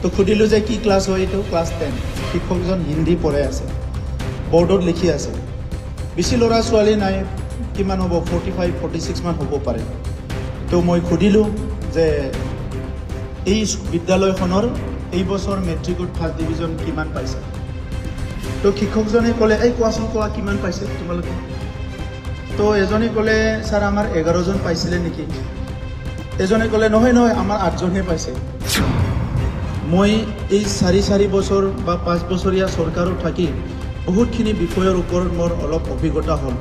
তো সুধিলোঁ যে কি ক্লাছ হয় এইটো ক্লাছ 10 শিক্ষকজন হিন্দী পঢ়াই আছে বৰ্ডত লিখি আছে বেছি ল'ৰা ছোৱালী নাই কিমান হ'ব 45-46 মান হ'ব পাৰে তো মই সুধিলোঁ যে এই বিদ্যালয়খনৰ এই বছৰ মেট্ৰিকত ফাৰ্ষ্ট ডিভিজন কিমান পাইছে তো শিক্ষকজনে ক'লে এই কোৱাচোন কোৱা কিমান পাইছে তোমালোকে তো এজনে ক'লে ছাৰ আমাৰ 11 জন পাইছিলে নেকি এজনে ক'লে নহয় নহয় আমাৰ 8 জনহে পাইছে মই এই 4 বছৰ বা 5 বছৰীয়া চৰকাৰত থাকি বহুতখিনি বিষয়ৰ ওপৰত মোৰ অলপ অভিজ্ঞতা হ'ল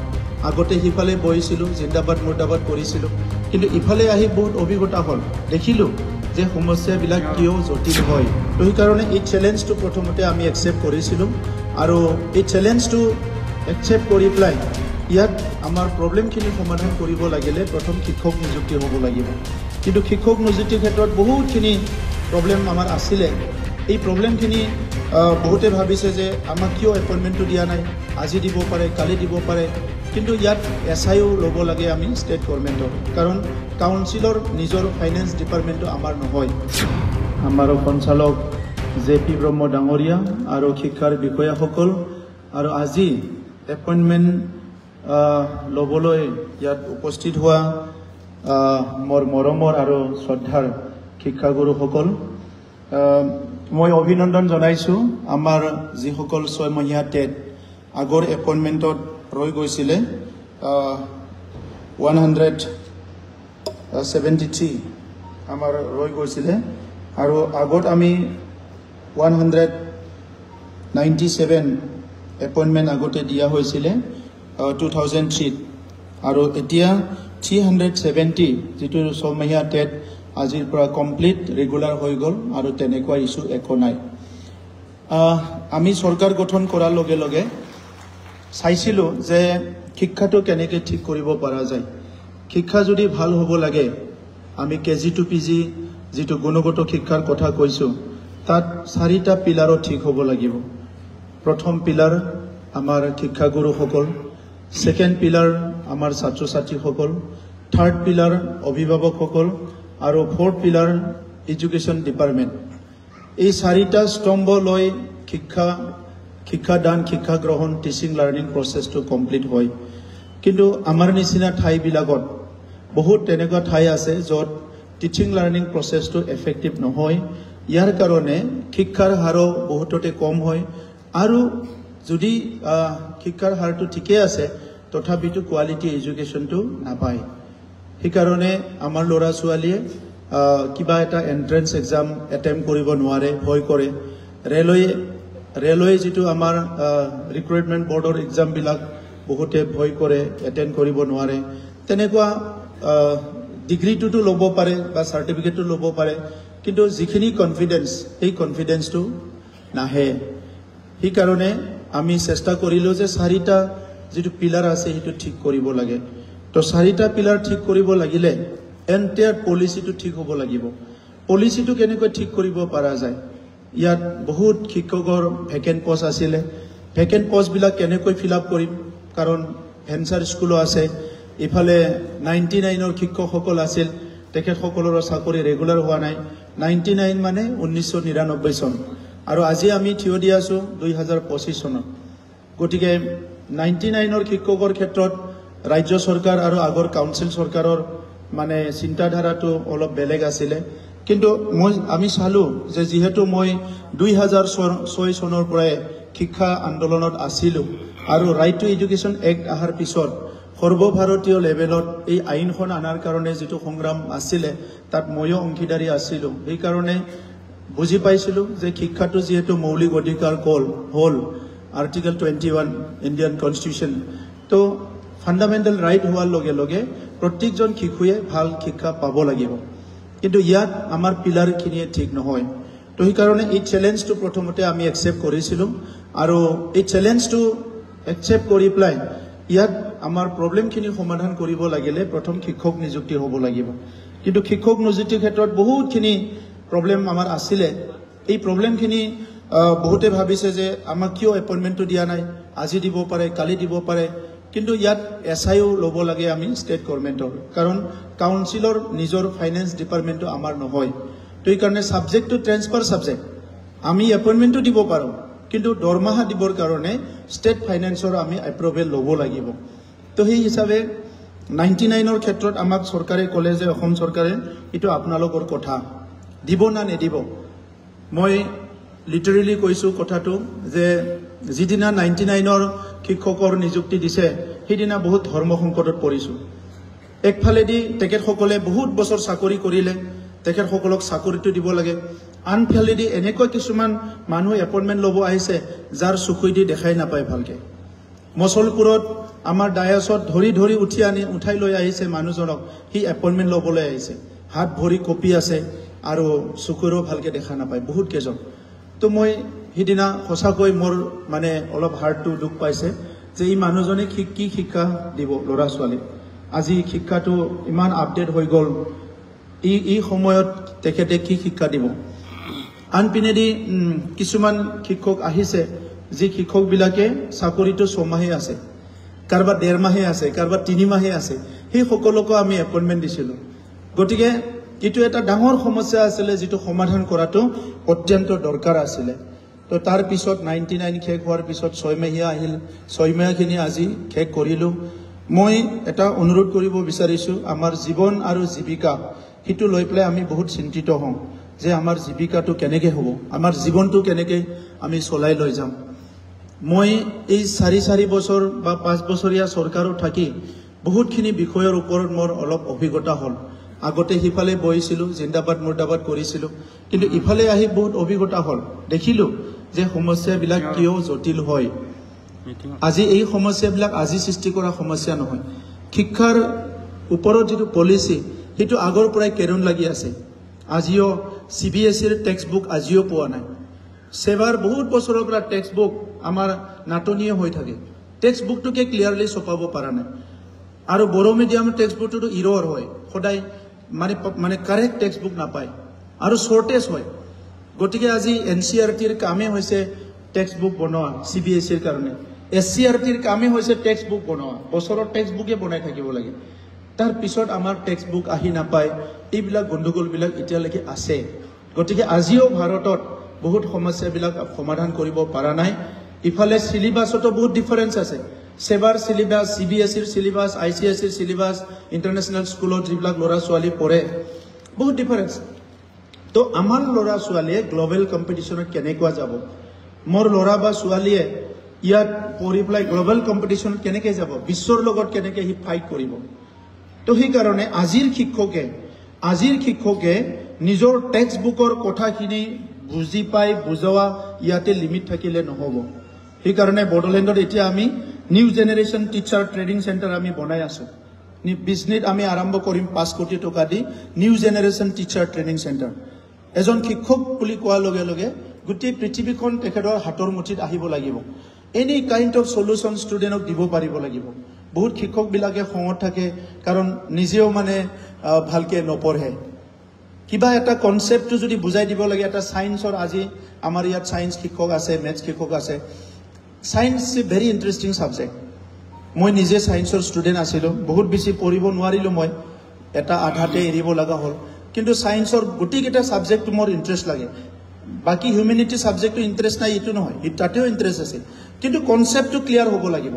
আগতে হিফালে বহিছিলোঁ জিন্দাবাদ মুৰ্দাবাদ কৰিছিলোঁ কিন্তু ইফালে আহি বহুত অভিজ্ঞতা হ'ল দেখিলোঁ যে সমস্যাবিলাক কিয় জটিল হয় তো সেইকাৰণে এই চেলেঞ্জটো প্ৰথমতে আমি একচেপ্ট কৰিছিলোঁ আৰু এই চেলেঞ্জটো একচেপ্ট কৰি পেলাই ইয়াত আমাৰ প্ৰব্লেমখিনি সমাধান কৰিব লাগিলে প্ৰথম শিক্ষক নিযুক্তি হ'ব লাগিব কিন্তু শিক্ষক নিযুক্তিৰ ক্ষেত্ৰত বহুতখিনি প্ৰব্লেম আমাৰ আছিলে এই প্ৰব্লেমখিনি বহুতে ভাবিছে যে আমাক কিয় এপইণ্টমেণ্টটো দিয়া নাই আজি দিব পাৰে কালি দিব পাৰে কিন্তু ইয়াত SIও ল'ব লাগে আমি ষ্টেট গভৰ্ণমেণ্টৰ কাৰণ কাউন্সিলৰ নিজৰ ফাইনেন্স ডিপাৰ্টমেণ্টটো আমাৰ নহয় আমাৰ সঞ্চালক JP ব্ৰহ্ম ডাঙৰীয়া আৰু শিক্ষাৰ বিষয়াসকল আৰু আজি এপইণ্টমেণ্ট ল'বলৈ ইয়াত উপস্থিত হোৱা মোৰ মৰমৰ আৰু শ্ৰদ্ধাৰ শিক্ষাগুৰুসকল মই অভিনন্দন জনাইছোঁ আমাৰ যিসকল 6 মহীয়া টেট আগৰ এপইণ্টমেণ্টত ৰৈ গৈছিলে 173 আমাৰ ৰৈ গৈছিলে আৰু আগত আমি 197 এপইণ্টমেণ্ট আগতে দিয়া হৈছিলে 2003 আৰু এতিয়া 370 যিটো 6 মহীয়া টেট আজিৰ পৰা কমপ্লিট ৰেগুলাৰ হৈ গ'ল আৰু তেনেকুৱা ইছ্যু একো নাই আমি চৰকাৰ গঠন কৰাৰ লগে লগে চাইছিলোঁ যে শিক্ষাটো কেনেকৈ ঠিক কৰিব পৰা যায় শিক্ষা যদি ভাল হ'ব লাগে আমি KG to PG যিটো গুণগত শিক্ষাৰ কথা কৈছোঁ তাত 4টা পিলাৰত ঠিক হ'ব লাগিব প্ৰথম পিলাৰ আমাৰ শিক্ষাগুৰুসকল সেকেন্ড পিলাৰ আমাৰ ছাত্ৰ ছাত্ৰীসকল থাৰ্ড পিলাৰ অভিভাৱকসকল আৰু ফোৰ্থ পিলাৰ এডুকেশ্যন ডিপাৰ্টমেণ্ট এই 4টা স্তম্ভ লৈ শিক্ষাদান শিক্ষা গ্ৰহণ টিচিং লাৰ্নিং প্ৰচেছটো কমপ্লিট হয় কিন্তু আমাৰ নিচিনা ঠাইবিলাকত বহুত তেনেকুৱা ঠাই আছে য'ত টিচিং লাৰ্নিং প্ৰচেছটো এফেক্টিভ নহয় ইয়াৰ কাৰণে শিক্ষাৰ হাৰো বহুততে কম হয় আৰু যদি শিক্ষাৰ হাৰটো ঠিকে আছে তথাপিতো কোৱালিটি এডুকেশ্যনটো নাপায় সেইকাৰণে আমাৰ ল'ৰা ছোৱালীয়ে কিবা এটা এন্ট্ৰেন্স এক্সাম এটেম্প কৰিব নোৱাৰে ভয় কৰে ৰেলৱে যিটো আমাৰ ৰিক্ৰুটমেণ্ট বৰ্ডৰ এক্সামবিলাক বহুতে ভয় কৰে এটেণ্ড কৰিব নোৱাৰে তেনেকুৱা ডিগ্ৰীটোতো ল'ব পাৰে বা চাৰ্টিফিকেটটো ল'ব পাৰে কিন্তু যিখিনি কনফিডেন্স সেই কনফিডেন্সটো নাহে সেইকাৰণে আমি চেষ্টা কৰিলোঁ যে 4টা যিটো পিলাৰ আছে সেইটো ঠিক কৰিব লাগে তো 4টা পিলাৰ ঠিক কৰিব লাগিলে এণ্টায়াৰ পলিচিটো ঠিক হ'ব লাগিব পলিচিটো কেনেকৈ ঠিক কৰিব পৰা যায় ইয়াত বহুত শিক্ষকৰ ভেকেন্ট পোষ্ট আছিলে ভেকেন্ট পোষ্টবিলাক কেনেকৈ ফিল আপ কৰিম কাৰণ ভেঞ্চাৰ স্কুলো আছে ইফালে 99ৰ শিক্ষকসকল আছিল তেখেতসকলৰ চাকৰি ৰেগুলাৰ হোৱা নাই 99 মানে 1999 চন আৰু আজি আমি থিয় দি আছোঁ 2025 চনত গতিকে 99ৰ শিক্ষকৰ ক্ষেত্ৰত ৰাজ্য চৰকাৰ আৰু আগৰ কাউন্সিল চৰকাৰৰ মানে চিন্তাধাৰাটো অলপ বেলেগ আছিলে কিন্তু আমি চালোঁ যে যিহেতু মই 2006 চনৰ পৰাই শিক্ষা আন্দোলনত আছিলোঁ আৰু ৰাইট টু এডুকেশ্যন এক্ট অহাৰ পিছত সৰ্বভাৰতীয় লেভেলত এই আইনখন আনাৰ কাৰণে যিটো সংগ্ৰাম আছিলে তাত ময়ো অংশীদাৰী আছিলোঁ সেইকাৰণে বুজি পাইছিলোঁ যে শিক্ষাটো যিহেতু মৌলিক অধিকাৰ হ'ল আৰ্টিকল 21 ইণ্ডিয়ান কনষ্টিটিউশ্যন তো ফাণ্ডামেণ্টেল ৰাইট হোৱাৰ লগে লগে প্ৰত্যেকজন শিশুৱে ভাল শিক্ষা পাব লাগিব কিন্তু ইয়াত আমাৰ পিলাৰখিনিয়ে ঠিক নহয় তো সেইকাৰণে এই চেলেঞ্জটো প্ৰথমতে আমি একচেপ্ট কৰিছিলোঁ আৰু এই চেলেঞ্জটো একচেপ্ট কৰি পেলাই ইয়াত আমাৰ প্ৰব্লেমখিনি সমাধান কৰিব লাগিলে প্ৰথম শিক্ষক নিযুক্তি হ'ব লাগিব কিন্তু শিক্ষক নিযুক্তিৰ ক্ষেত্ৰত বহুতখিনি প্ৰব্লেম আমাৰ আছিলে এই প্ৰব্লেমখিনি বহুতে ভাবিছে যে আমাক কিয় এপইণ্টমেণ্টটো দিয়া নাই আজি দিব পাৰে কালি দিব পাৰে কিন্তু ইয়াত SIও ল'ব লাগে আমি ষ্টেট গভৰ্ণমেণ্টৰ কাৰণ কাউন্সিলৰ নিজৰ ফাইনেন্স ডিপাৰ্টমেণ্টটো আমাৰ নহয় তো এইকাৰণে ছাবজেক্টটো ট্ৰেন্সফাৰ ছাবজেক্ট আমি এপইণ্টমেণ্টটো দিব পাৰোঁ কিন্তু দৰমহা দিবৰ কাৰণে ষ্টেট ফাইনেন্সৰ আমি এপ্ৰুভেল ল'ব লাগিব তো সেই হিচাপে 99ৰ ক্ষেত্ৰত আমাক চৰকাৰে ক'লে যে অসম চৰকাৰে এইটো আপোনালোকৰ কথা দিব না নিদিব মই লিটাৰেলি কৈছোঁ কথাটো যে যিদিনা 99ৰ শিক্ষকৰ নিযুক্তি দিছে সেইদিনা বহুত ধৰ্ম সংকটত পৰিছোঁ একফালেদি তেখেতসকলে বহুত বছৰ চাকৰি কৰিলে তেখেতসকলক চাকৰিটো দিব লাগে আনফালেদি এনেকুৱা কিছুমান মানুহ এপইণ্টমেণ্ট ল'ব আহিছে যাৰ চকুইদি দেখাই নাপায় ভালকৈ মছলপুৰত আমাৰ ডায়াছত ধৰি উঠাই লৈ আহিছে মানুহজনক সি এপইণ্টমেণ্ট ল'বলৈ আহিছে হাত ভৰি কঁপি আছে আৰু চকুৰো ভালকৈ দেখা নাপায় বহুত কেইজন তো মই সিদিনা সঁচাকৈ মোৰ মানে অলপ হাৰ্টটো দুখ পাইছে যে এই মানুহজনে কি শিক্ষা দিব ল'ৰা ছোৱালীক আজি শিক্ষাটো ইমান আপডেট হৈ গ'ল এই সময়ত তেখেতে কি শিক্ষা দিব আনপিনেদি কিছুমান শিক্ষক আহিছে যি শিক্ষকবিলাকে চাকৰিটো 6 মাহে আছে কাৰোবাৰ 1.5 মাহে আছে কাৰোবাৰ 3 মাহে আছে সেই সকলোকো আমি এপইণ্টমেণ্ট দিছিলোঁ গতিকে এইটো এটা ডাঙৰ সমস্যা আছিলে যিটো সমাধান কৰাটো অত্যন্ত দৰকাৰ আছিলে তো তাৰ পিছত 99 শেষ হোৱাৰ পিছত 6 মাহিয়া আহিল 6 মাহখিনি আজি শেষ কৰিলোঁ মই এটা অনুৰোধ কৰিব বিচাৰিছোঁ আমাৰ জীৱন আৰু জীৱিকা সেইটো লৈ পেলাই আমি বহুত চিন্তিত হওঁ যে আমাৰ জীৱিকাটো কেনেকৈ হ'ব আমাৰ জীৱনটো কেনেকৈ আমি চলাই লৈ যাম মই এই 4 বছৰ বা 5 বছৰীয়া চৰকাৰত থাকি বহুতখিনি বিষয়ৰ ওপৰত মোৰ অলপ অভিজ্ঞতা হ'ল আগতে সিফালে বহিছিলোঁ জিন্দাবাদ মুৰ্দাবাদ কৰিছিলোঁ কিন্তু ইফালে আহি বহুত অভিজ্ঞতা হ'ল দেখিলোঁ যে সমস্যাবিলাক কিয় জটিল হয় আজি এই সমস্যাবিলাক আজি সৃষ্টি কৰা সমস্যা নহয় শিক্ষাৰ ওপৰত যিটো পলিচি সেইটো আগৰ পৰাই কেৰুণ লাগি আছে আজিও CBSEৰ টেক্সট বুক আজিও পোৱা নাই সেবাৰ বহুত বছৰৰ পৰা টেক্সট বুক আমাৰ নাটনীয় হৈ থাকে টেক্সট বুকটোকে ক্লিয়াৰলি ছপাব পৰা নাই আৰু বড়ো মিডিয়াম টেক্সট বুকটো ইৰ'ৰ হয় সদায় মানে কাৰেক্ট টেক্সট বুক নাপায় আৰু শৰ্টেজ হয় গতিকে আজি NCERTৰ কামে হৈছে টেক্সট বুক বনোৱা CBSEৰ কাৰণে SCERTৰ কামে হৈছে টেক্সট বুক বনোৱা বছৰৰ টেক্সট বুকে বনাই থাকিব লাগে তাৰ পিছত আমাৰ টেক্সট বুক আহি নাপায় এইবিলাক গণ্ডগোলবিলাক এতিয়ালৈকে আছে গতিকে আজিও ভাৰতত বহুত সমস্যাবিলাক সমাধান কৰিব পৰা নাই ইফালে সিলেবাছতো বহুত ডিফাৰেন্স আছে সেবাৰ সিলেবাছ CBSEৰ সিলেবাছ ICSEৰ সিলেবাছ ইণ্টাৰনেশ্যনেল স্কুলত যিবিলাক ল'ৰা ছোৱালী পঢ়ে বহুত ডিফাৰেন্স তো আমাৰ ল'ৰা ছোৱালীয়ে গ্লোবেল কম্পিটিশ্যনত কেনেকুৱা যাব মোৰ ল'ৰা বা ছোৱালীয়ে ইয়াত পঢ়ি পেলাই গ্লোবেল কম্পিটিশ্যনত কেনেকৈ যাব বিশ্বৰ লগত কেনেকৈ সি ফাইট কৰিব তো সেইকাৰণে আজিৰ শিক্ষকে নিজৰ টেক্সট বুকৰ কথাখিনি বুজি পাই বুজোৱা ইয়াতে লিমিট থাকিলে নহ'ব সেইকাৰণে বড়োলেণ্ডত এতিয়া আমি new generation teacher training centre আমি বনাই আছোঁ বিজনেছ আমি আৰম্ভ কৰিম 5 কোটি টকা দি new generation teacher training centre এজন শিক্ষক বুলি কোৱাৰ লগে লগে গোটেই পৃথিৱীখন তেখেতৰ হাতৰ মুঠিত আহিব লাগিব এনি কাইণ্ড অফ সলিউশ্যন ষ্টুডেণ্টক দিব পাৰিব লাগিব বহুত শিক্ষকবিলাকে খঙত থাকে কাৰণ নিজেও মানে ভালকৈ নপঢ়ে কিবা এটা কনচেপ্টটো যদি বুজাই দিব লাগে এটা সায়েন্সৰ আজি আমাৰ ইয়াত সায়েন্স শিক্ষক আছে মেথছ শিক্ষক আছে science is very interesting subject মই নিজে সায়েন্সৰ ষ্টুডেণ্ট আছিলোঁ বহুত বেছি পঢ়িব নোৱাৰিলোঁ মই এটা আধাতে এৰিব লগা হ'ল কিন্তু সায়েন্সৰ গোটেইকেইটা সাবজেক্টটো মোৰ ইণ্টাৰেষ্ট লাগে বাকি হিউমেনিটি সাবজেক্টটো ইণ্টাৰেষ্ট নাই এইটো নহয় তাতেও ইণ্টাৰেষ্ট আছে কিন্তু কনচেপ্টটো ক্লিয়াৰ হ'ব লাগিব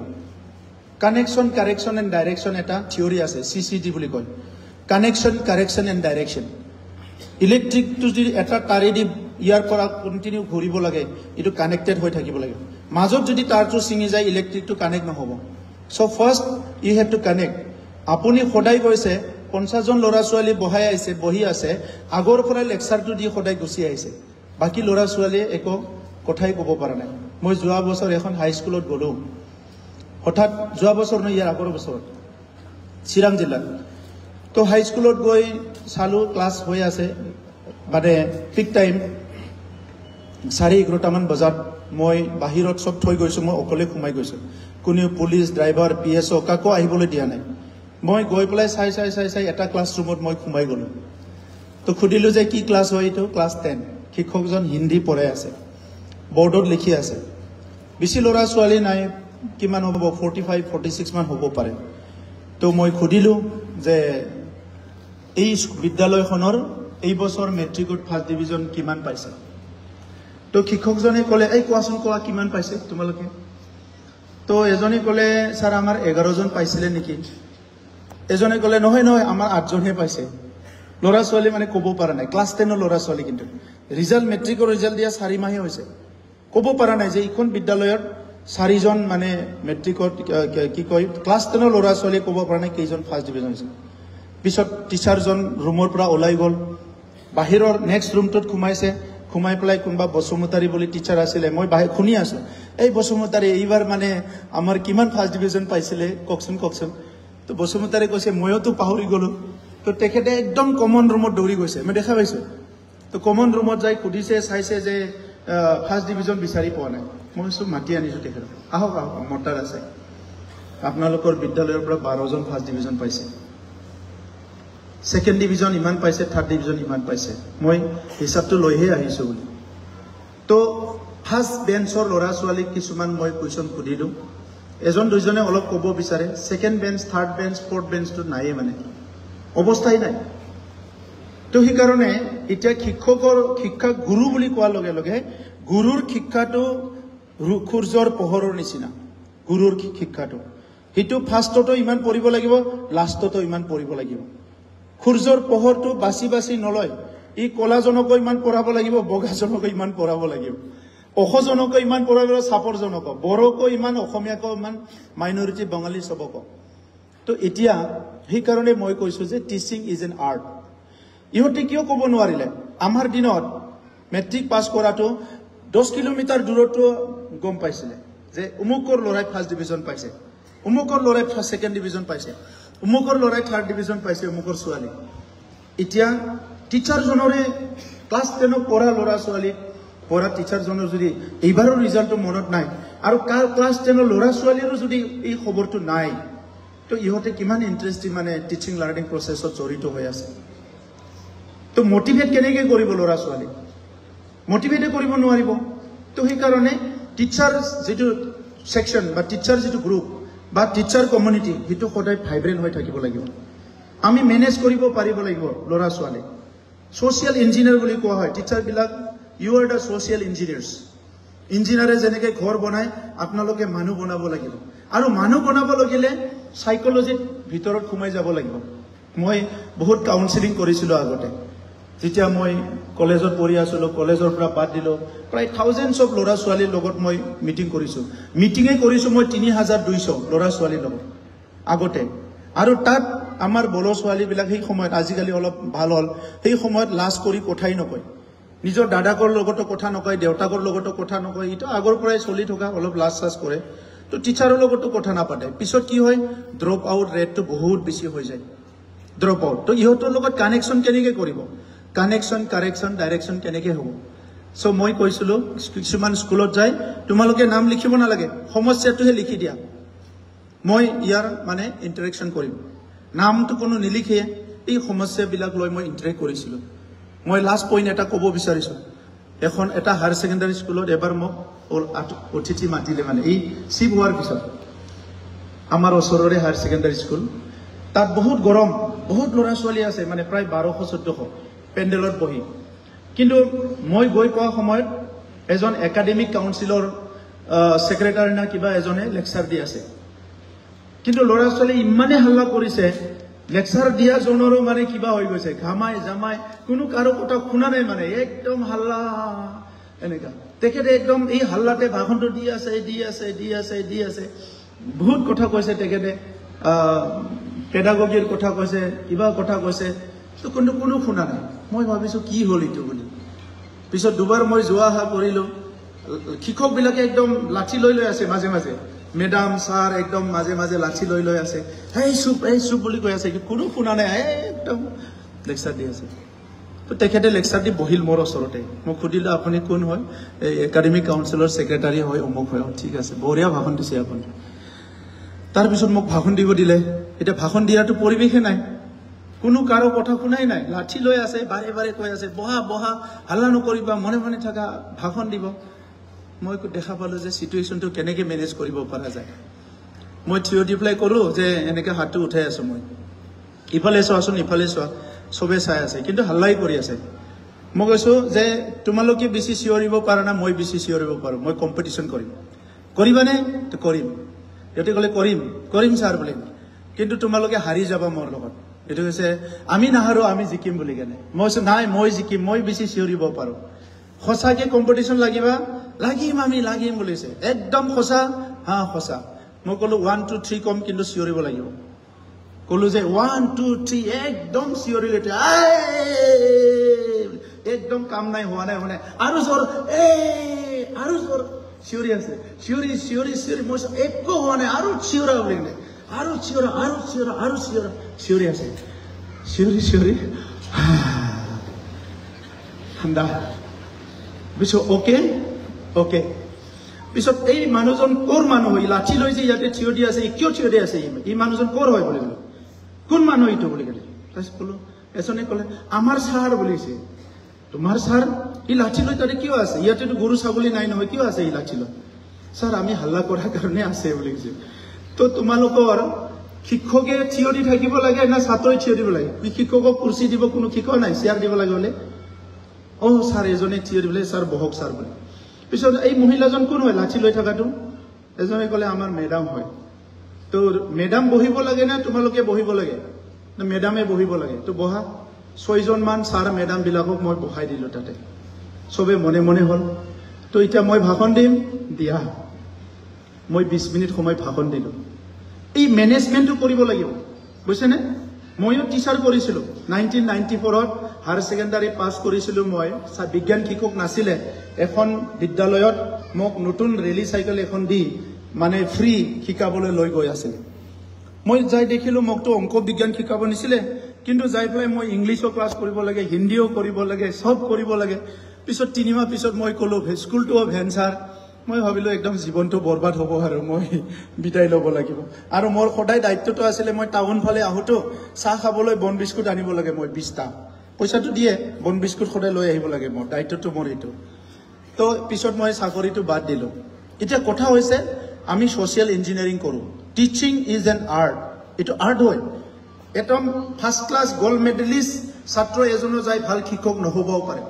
কানেকশ্যন কাৰেকশ্যন এণ্ড ডাইৰেকশ্যন এটা থিয়ৰী আছে CCD বুলি কয় কানেকশ্যন কাৰেকশ্যন এণ্ড ডাইৰেকশ্যন ইলেক্ট্ৰিকটো যদি এটা তাৰেদি ইয়াৰ পৰা কণ্টিনিউ ঘূৰিব লাগে এইটো কানেক্টেড হৈ থাকিব লাগে মাজত যদি তাৰটো ছিঙি যায় ইলেক্ট্ৰিকটো কানেক্ট নহ'ব so' first you have to connect আপুনি সদায় কৈছে 50 জন ল'ৰা ছোৱালী বহি আছে আগৰ পৰা লেকচাৰটো দি সদায় গুচি আহিছে বাকী ল'ৰা ছোৱালীয়ে একো কথাই ক'ব পৰা নাই মই যোৱা বছৰ এখন হাইস্কুলত গ'লোঁ হঠাৎ যোৱা বছৰ নহয় ইয়াৰ আগৰ বছৰত চিৰাং জিলাত তো হাইস্কুলত গৈ চালোঁ ক্লাছ হৈ আছে মানে পিক টাইম 11:30মান বজাত মই বাহিৰত চব থৈ গৈছোঁ মই অকলে সোমাই গৈছোঁ কোনেও পুলিচ ড্ৰাইভাৰ PSO কাকো আহিবলৈ দিয়া নাই মই গৈ পেলাই চাই এটা ক্লাছৰুমত মই সোমাই গ'লোঁ তো সুধিলোঁ যে কি ক্লাছ হয় এইটো ক্লাছ 10 শিক্ষকজন হিন্দী পঢ়াই আছে বৰ্ডত লিখি আছে বেছি ল'ৰা ছোৱালী নাই কিমান হ'ব 45-46 মান হ'ব পাৰে তো মই সুধিলোঁ যে এই বিদ্যালয়খনৰ এই বছৰ মেট্ৰিকত ফাৰ্ষ্ট ডিভিজন কিমান পাইছে তো শিক্ষকজনে ক'লে এই কোৱাচোন কোৱা কিমান পাইছে তোমালোকে তো এজনে ক'লে স্যাৰ আমাৰ 11 জন পাইছিলে নেকি এজনে ক'লে নহয় নহয় আমাৰ 8 জনহে পাইছে ল'ৰা ছোৱালী মানে ক'ব পৰা নাই ক্লাছ 10 ৰ ল'ৰা ছোৱালী কিন্তু ৰিজাল্ট মেট্ৰিকৰ ৰিজাল্ট দিয়া 4 মাহে হৈছে ক'ব পৰা নাই যে ইখন বিদ্যালয়ৰ 4 জন মানে মেট্ৰিকত কি কয় ক্লাছ 10 ৰ ল'ৰা ছোৱালী ক'ব পৰা নাই কেইজন ফাৰ্ষ্ট ডিভিজন হৈছে পিছত টিচাৰজন ৰুমৰ পৰা ওলাই গ'ল বাহিৰৰ নেক্সট ৰুমটোত সোমাইছে সোমাই পেলাই কোনবা বসুমতাৰী বুলি টিচাৰ আছিলে মই বাহিৰ শুনি আছো এই বসুমতাৰী এইবাৰ মানে আমাৰ কিমান ফাৰ্ষ্ট ডিভিজন পাইছিলে ককচোন তো বসুমতাৰী কৈছে মইও তো পাহৰি গলো তো তেখেতে একদম কমন ৰুমত দৌৰি গৈছে মই দেখা পাইছো তো কমন ৰুমত যাই খুদিছে চাইছে যে ফাৰ্ষ্ট ডিভিজন বিচাৰি পোৱা নাই মই সব মাতি আনিছো তেখেতক আহক আহক মটাৰ আছে আপোনালোকৰ বিদ্যালয়ৰ পৰা 12 জন ফাৰ্ষ্ট ডিভিজন পাইছে সেকেন্ড ডিভিজন ইমান পাইছে থাৰ্ড ডিভিজন ইমান পাইছে মই হিচাপটো লৈহে আহিছো বুলি তো ফাৰ্ষ্ট বেঞ্চৰ ল'ৰা ছোৱালী কিছুমান মই কোৱেশ্চন সুধিলো এজন দুজনে অলপ ক'ব বিচাৰে second bench third bench fourth বেঞ্চটো নাইয়ে মানে অৱস্থাই নাই তো সেই কাৰণে এতিয়া শিক্ষকৰ শিক্ষা গুৰু বুলি কোৱাৰ লগে লগে গুৰুৰ শিক্ষাটো সূৰ্যৰ পোহৰৰ নিচিনা গুৰুৰ শিক্ষাটো হিটো ফাৰ্ষ্টটো ইমান পঢ়িব লাগিব লাষ্টটো ইমান পঢ়িব লাগিব সূৰ্যৰ পোহৰটো বাছি বাছি নলয় ই কলাজনক ইমান পঢ়াব লাগিব বগাজনক ইমান পঢ়াব লাগিব অখজনক ইমান পঢ়াব সাপৰজনক বড়ক ইমান অসমীয়াক ইমান মাইনৰিটি বঙালী সবক তো এতিয়া সেই কাৰণে মই কৈছো যে টিচিং ইজ এন আৰ্ট ইহঁতে কিয় ক'ব নোৱাৰিলে আমাৰ দিনত মেট্ৰিক পাছ কৰাটো 10 কিলোমিটাৰ দূৰতো গম পাইছিলে যে উমুকৰ লৰাই ফাৰ্ষ্ট ডিভিজন পাইছে উমুকৰ লৰাই সেকেন্ড ডিভিজন পাইছে উমুকৰ লৰাই থাৰ্ড ডিভিজন পাইছে উমুকৰ ছোৱালী এতিয়া টিচাৰজনৰে ক্লাছ 10 পঢ়া ল'ৰা ছোৱালী পঢ়া টিচাৰজনৰ যদি এইবাৰৰ ৰিজাল্টটো মনত নাই আৰু ক্লাছ 10 ল'ৰা ছোৱালীৰো যদি এই খবৰটো নাই তো ইহঁতে কিমান ইন্টাৰেষ্টিং মানে টিচিং লাৰ্নিং প্ৰচেছত জড়িত হৈ আছে তো মোটিভেট কেনেকৈ কৰিব ল'ৰা ছোৱালী মোটিভেট কৰিব নোৱাৰিব তো সেই কাৰণে টিচাৰ যেটো সেকশন বা টিচাৰ যেটো গ্ৰুপ বা টিচাৰ কমিউনিটি হিটো সদায় ভাইব্ৰেন্ট হৈ থাকিব লাগিব আমি মেনেজ কৰিব পাৰিব লাগিব ল'ৰা ছোৱালী সোশিয়াল ইঞ্জিনিয়াৰ বুলি কোৱা হয় টিচাৰ বিলাক ইউ আৰ দা সোশিয়াল ইঞ্জিনিয়াৰ্স ইঞ্জিনিয়াৰে যেনেকৈ ঘৰ বনায় আপোনালোকে মানুহ বনাব লাগিব আৰু মানুহ বনাব লাগিলে সাইকোলজিত ভিতৰত সোমাই যাব লাগিব মই বহুত কাউন্সেলিং কৰিছিলো আগতে যেতিয়া মই কলেজত পঢ়ি আছিলো কলেজৰ পৰা বাদ দিলো প্ৰায় থাউজেণ্ডছ অফ ল'ৰা ছোৱালীৰ লগত মই মিটিং কৰিছো মই 3200 ল'ৰা ছোৱালীৰ লগত আগতে আৰু তাত আমাৰ বড়ো ছোৱালী বিলাক সেই সময়ত আজিকালি অলপ ভাল হল সেই সময়ত লাজ কৰি কথাই নকয় নিজৰ দাদাকৰ লগতো কথা নকয় দেউতাকৰ লগতো কথা নকয় ইটো আগৰ পৰাই চলি থকা অলপ লাজ সাজ কৰে তো টিচাৰৰ লগতো কথা নাপাতে পিছত কি হয় ড্ৰপ আউট ৰেটটো বহুত বেছি হৈ যায় ড্ৰপ আউট তো ইহঁতৰ লগত কানেকশ্যন কেনেকৈ কৰিব কানেকশ্যন কাৰেকশ্যন ডাইৰেকশ্যন কেনেকৈ হ'ব সো মই কৈছিলো কিছুমান স্কুলত যাই তোমালোকে নাম লিখিব নালাগে সমস্যাটোহে লিখি দিয়া মই ইয়াৰ মানে ইন্টাৰেকশ্যন কৰিম নামটো কোনো নিলিখে এই সমস্যাবিলাক লৈ মই ইন্টাৰেক্ট কৰিছিলো মই লাষ্ট পইণ্ট এটা ক'ব বিচাৰিছো এখন এটা হায়াৰ সেকেন্ডাৰী স্কুলত এবাৰ মোক অতিথি মাতিলে মানে এই শিৱ হোৱাৰ পিছত আমাৰ ওচৰৰে হায়াৰ সেকেন্ডাৰী স্কুল তাত বহুত গৰম বহুত ল'ৰা ছোৱালী আছে মানে প্ৰায় 1200-1400 পেন্ডেলত বহি কিন্তু মই গৈ পোৱা সময়ত এজন একাডেমিক কাউন্সিলৰ সেক্ৰেটাৰী না কিবা এজনে লেকচাৰ দি আছে কিন্তু ল'ৰা ছোৱালী ইমানে হাল্লা কৰিছে লেকচাৰ দিয়া জনৰো মানে কিবা হৈ গৈছে ঘামাই জামাই কোনো কাৰো কথা শুনা নাই মানে একদম হাল্লা এনেকা তেখেতে একদম এই হাল্লাতে ভাষণটো দি আছে বহুত কথা কৈছে তেখেতে পেডাগগীৰ কথা কৈছে কিবা কথা কৈছে তো কোনো শুনা নাই মই ভাবিছো কি হ'ল ইটো বুলি পিছত দুবাৰ মই যোৱা হা কৰিলো শিক্ষক বিলাকে একদম লাঠি লৈ আছে মাজে মাজে মেডাম স্যার একদম মাজে মাজে লাঠি লৈ আছে এই চুপ বুলি কৈ আছে কোনো শুনা নাই একদম লেকচাৰ দি আছে তো তেখেতে লেকচাৰ দি বহিল মোৰ ওচৰতে মোক সুধিলে আপুনি কোন হয় এই একাডেমিক কাউন্সিলৰ সেক্ৰেটাৰী হয় অমুক হয় ঠিক আছে বঢ়িয়া ভাষণ দিছে আপুনি তাৰ পিছত মোক ভাষণ দিব দিলে এটা ভাষণ দিয়াটো পৰিৱেশে নাই কোনো কাৰো কথা শুনাই নাই লাঠি লৈ আছে বাৰে বাৰে কৈ আছে বহা হাল্লা নকৰিবা মনে মনে থাকা ভাষণ দিব মই দেখা পালো যে সিচুৱেশনটো কেনেকৈ মেনেজ কৰিব পৰা যায় মই থিয় দি প্লাই কৰো যে এনেকৈ হাতটো উঠাই আছো মই ইফালে চোৱাচোন ইফালে চোৱা সবে চাই আছে কিন্তু হাল্লাই কৰি আছে মই কৈছো যে তোমালোকে বেছি চিঞৰিব পাৰা না মই বেছি চিঞৰিব পাৰো মই কম্পিটিশন কৰিম কৰিবানে তো কৰিম ইহঁতে ক'লে কৰিম ছাৰ বুলি কিন্তু তোমালোকে হাৰি যাবা মোৰ লগত এইটো কৈছে আমি নাহাৰো আমি জিকিম বুলি কেনে মই কৈছো নাই মই জিকিম মই বেছি চিঞৰিব পাৰো সঁচাকে কম্পিটিশন লাগিম বুলিছে একদম সঁচা হা সঁচা মই ক'লো 1 2 3 কম কিন্তু চিঞৰিব লাগিব ক'লো যে 1 2 3 একদম চিঞৰিলে একদম কাম নাই হোৱা নাই আৰু জোৰ আৰু জোৰ চিঞৰি আছে চিঞৰি মই একো হোৱা নাই আৰু চিঞৰা বুলি কেনে আৰু চিঞৰি আছে চিঞৰি ঠাণ্ডা পিছত অকে পিছত এই মানুহজন ক'ৰ মানুহ হয় লাঠি লৈ যে ইয়াতে থিয় দি আছে কিয় থিয় দি আছে এই মানুহজন ক'ৰ হয় বুলি ক'লো কোন মানুহ এইটো বুলি ক'লে তাৰপিছত ক'লো এজনে ক'লে আমাৰ ছাৰ বুলিছে তোমাৰ ছাৰ এই লাঠি লৈ তাতে কিয় আছে ইয়াতেতো গৰু ছাগলী নাই নহয় কিয় আছে এই লাঠি লৈ ছাৰ আমি হাল্লা কৰাৰ কাৰণে আছে বুলি কৈছে তো তোমালোকৰ শিক্ষকে থিয় দি থাকিব লাগে না ছাত্ৰই থিয় দিব লাগে শিক্ষকক কুৰ্চি দিব কোনো শিক্ষক নাই চেয়াৰ দিব লাগে বোলে ছাৰ এজনে থিয় দিবলৈ ছাৰ বহক ছাৰ বুলি পিছত এই মহিলাজন কোন হয় লাঠি লৈ থকাটো এজনে ক'লে আমাৰ মেডাম হয় তো মেডাম বহিব লাগে না তোমালোকে বহিব লাগে না মেডামে বহিব লাগে তো বহা 6 জন মান ছাৰ মেডাম বিলাকক মই বহাই দিলো তাতে সবে মনে হল তো এতিয়া মই ভাষণ দিম দিয়া মই 20 মিনিট সময় ভাষণ দিলো এই মেনেজমেন্টটো কৰিব লাগিব বুজিছেনে মইও টিচাৰ কৰিছিলো 1994ত হায়াৰ সেকেন্ডাৰী পাছ কৰিছিলো মই বিজ্ঞান শিক্ষক নাছিলে এখন বিদ্যালয়ত মোক নতুন ৰেলি সাইকেল এখন দি মানে ফ্ৰী শিকাবলৈ লৈ গৈ আছিল মই যাই দেখিলো মোকতো অংক বিজ্ঞান শিকাব নিছিলে কিন্তু যাই পেলাই মই ইংলিশো ক্লাছ কৰিব লাগে হিন্দীও কৰিব লাগে সব কৰিব লাগে পিছত 3 মাহ পিছত মই কলো স্কুলটো ভেঞ্চাৰ মই ভাবিলো একদম জীৱনটো বৰবাদ হ'ব আৰু মই বিদায় ল'ব লাগিব আৰু মোৰ সদায় দায়িত্বটো আছিল মই টাউন ফালে আহোতো চাহ খাবলৈ বন বিস্কুট আনিব লাগে মই 20টা পইচাটো দিয়ে বন বিস্কুট সদায় লৈ আহিব লাগে মোৰ দায়িত্বটো মোৰ এইটো তো পিছত মই চাকৰিটো বাদ দিলো এতিয়া কথা হৈছে আমি সোশ্যাল ইঞ্জিনিয়াৰিং কৰো টিচিং ইজ এন আৰ্ট এটো আৰ্ট হয় একদম ফাৰ্স্ট ক্লাস গোল্ড মেডেলিস্ট ছাত্ৰ এজনো যাই ভাল শিক্ষক নহবও পাৰে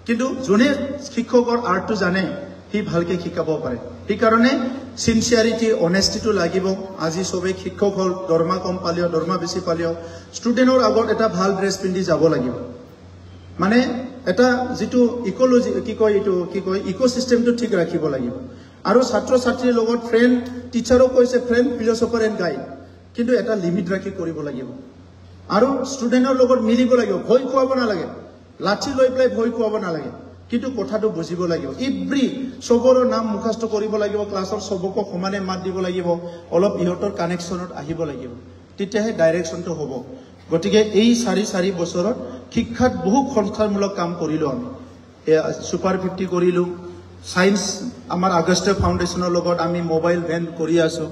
কিন্তু জনে শিক্ষকৰ আৰ্টটো জানে হি ভালকে শিকাব পাৰে এই কাৰণে সিনসিয়াৰিটি অনেষ্টিটো লাগিব আজি সবে শিক্ষক হল দৰমা কম পালিও দৰমা বেছি পালিও ষ্টুডেন্টৰ আগত এটা ভাল ড্ৰেছ পিন্ধি যাব লাগিব মানে এটা যেটো ইকোলজি কি কয় ইকোসিস্টেমটো ঠিক ৰাখিব লাগিব আৰু ছাত্ৰ ছাত্ৰীৰ লগত ফ্ৰেণ্ড টিচাৰও কৈছে ফ্ৰেণ্ড ফিলসফাৰ এণ্ড গাইড কিন্তু এটা লিমিট ৰাখি কৰিব লাগিব আৰু ষ্টুডেন্টৰ লগত মিলিব লাগিব ভয় খুৱাব নালাগে লাঠি লৈ প্লাই ভয় খুৱাব নালাগে কিন্তু কথাটো বুজিব লাগিব ইব্ৰি সবৰ নাম মুখস্থ কৰিব লাগিব ক্লাছৰ সবক সমানে মাত দিব লাগিব অলপ ইহতৰ কানেকশনত আহিব লাগিব তেতিয়াহে ডাইৰেকশনটো হ'ব গতিকে এই 4 বছৰত শিক্ষাত বহু সংস্থামূলক কাম কৰিলো আমি সুপাৰ 50 কৰিলো সায়েন্স আমাৰ আগষ্ট ফাউণ্ডেশ্যনৰ লগত আমি মোবাইল ভেন কৰি আছো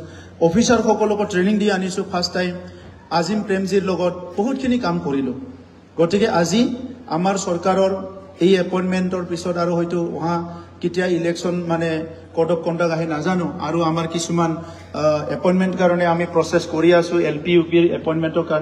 অফিচাৰ সকলক ট্ৰেনিং দি আনিছো ফাৰ্স্ট টাইম আজিম প্ৰেমজিৰ লগত বহুতখিনি কাম কৰিলো গতিকে আজি আমাৰ চৰকাৰৰ এই এপইন্টমেন্টৰ পিছত আৰু হয়তো ওহা কেতিয়া ইলেকশন মানে কোড অফ কন্ডাক্ট আহে নাজানো আৰু আমাৰ কিছুমান এপইন্টমেন্ট কাৰণে আমি প্ৰসেস কৰি আছো এলপি ইউপিৰ এপইন্টমেন্টৰ কাৰণে